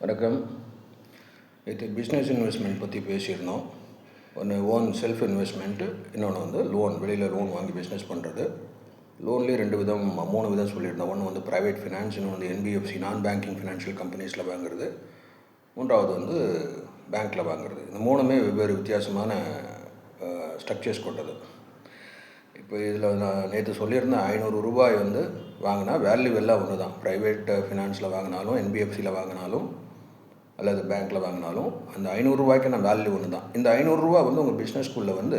வணக்கம். இது business investment பற்றி பேசியிருந்தோம். ஒன்று ஓன் செல்ஃப் இன்வெஸ்ட்மெண்ட்டு, இன்னொன்று வந்து லோன், வெளியில் லோன் வாங்கி பிஸ்னஸ் பண்ணுறது. லோன்லேயே 3 விதம் சொல்லியிருந்தோம். ஒன்று வந்து ப்ரைவேட் ஃபினான்ஸ், இன்னும் வந்து என்பிஎஃப்சி, நான் பேங்கிங் ஃபினான்ஷியல் கம்பெனிஸில் வாங்குறது. மூன்றாவது வந்து பேங்க்கில் வாங்குறது. இந்த மூணுமே வெவ்வேறு வித்தியாசமான ஸ்ட்ரக்சர்ஸ் கொண்டது. இப்போ இதில் நான் நேற்று சொல்லியிருந்தேன், ₹500 வந்து வாங்கினா வேல்யூ எல்லாம் ஒன்று தான். ப்ரைவேட் ஃபினான்ஸில் வாங்கினாலும், என்பிஎஃப்சியில் வாங்கினாலும் அல்லது பேங்க்கில் வாங்கினாலும் அந்த ₹500 வேல்யூ ஒன்று தான். இந்த ₹500 வந்து உங்கள் பிஸ்னஸ்குள்ளே வந்து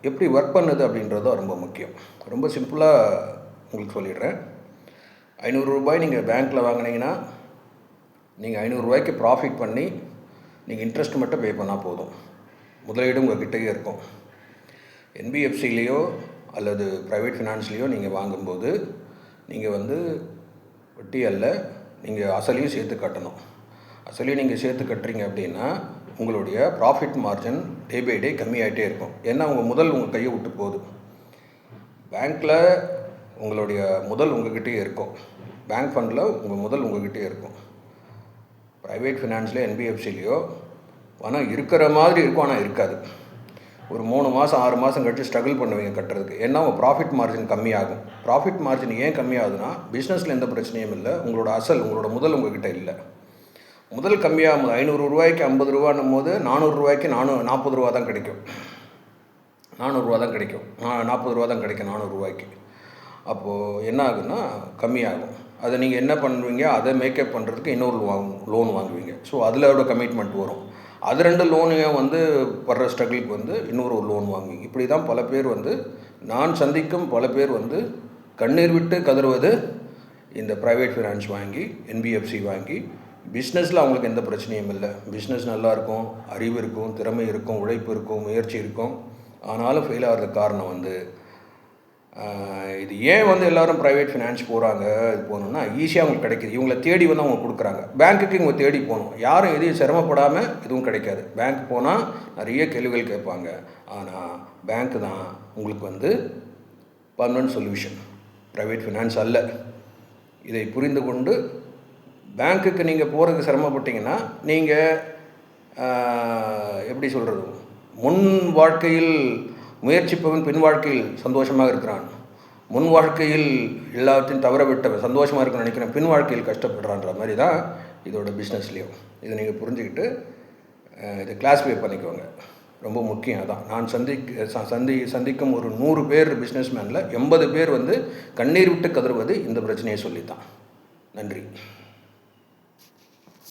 எப்படி ஒர்க் பண்ணுது அப்படின்றது தான் ரொம்ப முக்கியம். ரொம்ப சிம்பிளாக உங்களுக்கு சொல்லிடுறேன். ₹500 நீங்கள் பேங்க்கில் வாங்கினீங்கன்னா நீங்கள் ₹500 ப்ராஃபிட் பண்ணி நீங்கள் இன்ட்ரெஸ்ட் மட்டும் பே பண்ணால் போதும். முதலீடு உங்கள் கிட்டேயே இருக்கும். என்பிஎஃப்சிலேயோ அல்லது ப்ரைவேட் ஃபினான்ஸ்லேயோ நீங்கள் வாங்கும்போது நீங்கள் வந்து வட்டி அல்ல, நீங்கள் அசலையும் சேர்த்து கட்டணும். அசலையும் நீங்கள் சேர்த்து கட்டுறீங்க அப்படின்னா உங்களுடைய profit margin day by day கம்மியாகிட்டே இருக்கும். ஏன்னா உங்கள் கையை விட்டு போகுது. பேங்க்கில் உங்களுடைய முதல் உங்கள்கிட்டயே இருக்கும். பேங்க் ஃபண்டில் உங்கள் முதல் உங்கள்கிட்டயே இருக்கும். ப்ரைவேட் ஃபினான்ஸில் என்பிஎஃப்சிலேயோ பணம் இருக்கிற மாதிரி இருக்கும், ஆனால் இருக்காது. ஒரு 3 மாதம் 6 மாதம் கழிச்சு ஸ்ட்ரகிள் பண்ணுவீங்க கட்டுறதுக்கு. ஏன்னா உங்கள் ப்ராஃபிட் மார்ஜின் கம்மியாகும். ப்ராஃபிட் மார்ஜின் ஏன் கம்மியாகுதுன்னா, பிஸ்னஸில் எந்த பிரச்சனையும் இல்லை, உங்களோட அசல், உங்களோட முதல் உங்கள்கிட்ட இல்லை. முதல் கம்மியாகும். ₹500 ₹50 போது ₹400 ₹40 தான் கிடைக்கும். ₹400 தான் கிடைக்கும். ₹40 தான் கிடைக்கும் ₹400. அப்போது என்ன ஆகுதுன்னா கம்மியாகும். அதை நீங்கள் என்ன பண்ணுவீங்க, அதை மேக்கப் பண்ணுறதுக்கு இன்னொரு லோன் வாங்குவீங்க. ஸோ அதில் கமிட்மெண்ட் வரும். அது 2 லோனையும் வந்து படுற ஸ்ட்ரகிளுக்கு வந்து இன்னொரு லோன் வாங்குவீங்க. இப்படி தான் பல பேர் வந்து, நான் சந்திக்கும் பல பேர் வந்து கண்ணீர் விட்டு கதறுவது இந்த ப்ரைவேட் ஃபினான்ஸ் வாங்கி, என்பிஎஃப்சி வாங்கி. பிஸ்னஸில் அவங்களுக்கு எந்த பிரச்சனையும் இல்லை. பிஸ்னஸ் நல்லாயிருக்கும், அறிவு இருக்கும், திறமை இருக்கும், உழைப்பு இருக்கும், முயற்சி இருக்கும். ஆனாலும் ஃபெயில் ஆகிறதுக்கு காரணம் வந்து இது ஏன் வந்து எல்லோரும் ப்ரைவேட் ஃபினான்ஸ் போகிறாங்க, இது போகணுன்னா ஈஸியாக அவங்களுக்கு கிடைக்கிது. இவங்களை தேடி வந்து அவங்க கொடுக்குறாங்க. பேங்க்குக்கு இவங்க தேடி போகணும். யாரும் எதையும் சிரமப்படாமல் எதுவும் கிடைக்காது. பேங்க் போனால் நிறைய கேள்விகள் கேட்பாங்க. ஆனால் பேங்க்கு தான் உங்களுக்கு வந்து பர்மனன்ட் சொல்யூஷன், ப்ரைவேட் ஃபினான்ஸ் அல்ல. இதை புரிந்து கொண்டு பேங்க்குக்கு நீங்கள் போகிறதுக்கு சிரமப்பட்டீங்கன்னா நீங்கள் எப்படி சொல்கிறது, முன் வாழ்க்கையில் முயற்சிப்பவன் பின் வாழ்க்கையில் சந்தோஷமாக இருக்கிறான். முன் வாழ்க்கையில் எல்லாத்தையும் தவற விட்டவன் சந்தோஷமாக இருக்குன்னு நினைக்கிறேன், பின் வாழ்க்கையில் கஷ்டப்படுறான்ற மாதிரி தான் இதோட பிஸ்னஸ்லேயும். இதை நீங்கள் புரிஞ்சுக்கிட்டு இதை கிளாஸிஃபை பண்ணிக்கோங்க. ரொம்ப முக்கியம். அதான் நான் சந்திக்கும் ஒரு 100 பேர் பிஸ்னஸ்மேனில் 80 பேர் வந்து கண்ணீர் விட்டு கதறுவது இந்த பிரச்சனையை சொல்லித்தான். நன்றி.